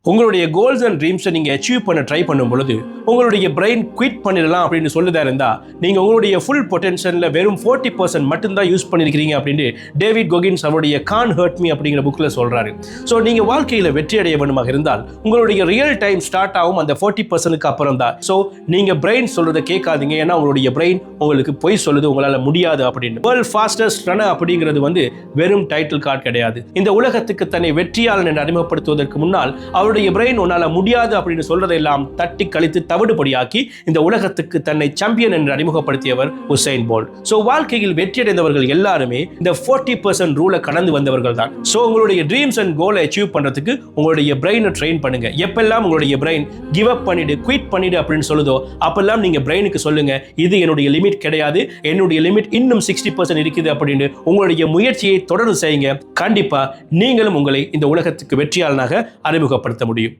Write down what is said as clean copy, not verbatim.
உங்களுடைய goals and ட்ரீம்ஸை நீங்கள் achieve பண்ண ட்ரை பண்ணும் பொழுது உங்களுடைய பிரெயின் குவிட் பண்ணிடலாம் அப்படின்னு சொல்லுதா இருந்தால் நீங்கள் உங்களுடைய ஃபுல் பொட்டன்ஷியலில் வெறும் 40% மட்டும்தான் யூஸ் பண்ணியிருக்கிறீங்க அப்படின்னு டேவிட் கோகின்ஸ் அவருடைய கான் ஹர்ட் மீ அப்படிங்கிற புக்கில் சொல்கிறாரு. ஸோ நீங்கள் வாழ்க்கையில் வெற்றி அடைய வேண்டுமாக இருந்தால் உங்களுடைய ரியல் டைம் ஸ்டார்ட் ஆகும் அந்த 40%க்கு அப்புறம் தான். ஸோ நீங்கள் பிரெயின் சொல்கிறத கேட்காதீங்க, ஏன்னா உங்களுடைய பிரெயின் உங்களுக்கு பொய் சொல்லுது உங்களால் முடியாது அப்படின்னு. வேர்ல்ட் ஃபாஸ்டஸ்ட் ரன்னர் அப்படிங்கிறது வெறும் டைட்டில் கார்டு கிடையாது. இந்த உலகத்துக்கு தன்னை வெற்றியாளன் என்று அறிமுகப்படுத்துவதற்கு முன்னால் அவருடைய பிரெயின் உன்னால முடியாது அப்படின்னு சொல்றதெல்லாம் தட்டி கழித்து தவிடுபடியாக்கி இந்த உலகத்துக்கு தன்னை சாம்பியன் என்று அறிமுகப்படுத்தியவர் உசைன் போல்ட். சோ வாழ்க்கையில் வெற்றியடைந்தவர்கள் எல்லாருமே இந்த 40% ரூலை கடந்து வந்தவர்கள் தான். சோ உங்களுடைய ட்ரீம்ஸ் அண்ட் கோலை அச்சீவ் பண்றதுக்கு உங்களுடைய பிரெயினை ட்ரெயின் பண்ணுங்க. எப்பெல்லாம் உங்களுடைய பிரெயின் கிவ் அப் பண்ணிடு, குவிட் பண்ணிடு அப்படின்னு சொல்லுதோ அப்பெல்லாம் நீங்க பிரெயினுக்கு சொல்லுங்க, இது என்னுடைய லிமிட் கிடையாது, என்னுடைய லிமிட் இன்னும் 60% இருக்குது அப்படின்னு உங்களுடைய முயற்சியை தொடர்ந்து செய்யுங்க. கண்டிப்பா நீங்களும் உங்களை இந்த உலகத்துக்கு வெற்றியாளனாக அறிமுகப்படுத்த முடியும்.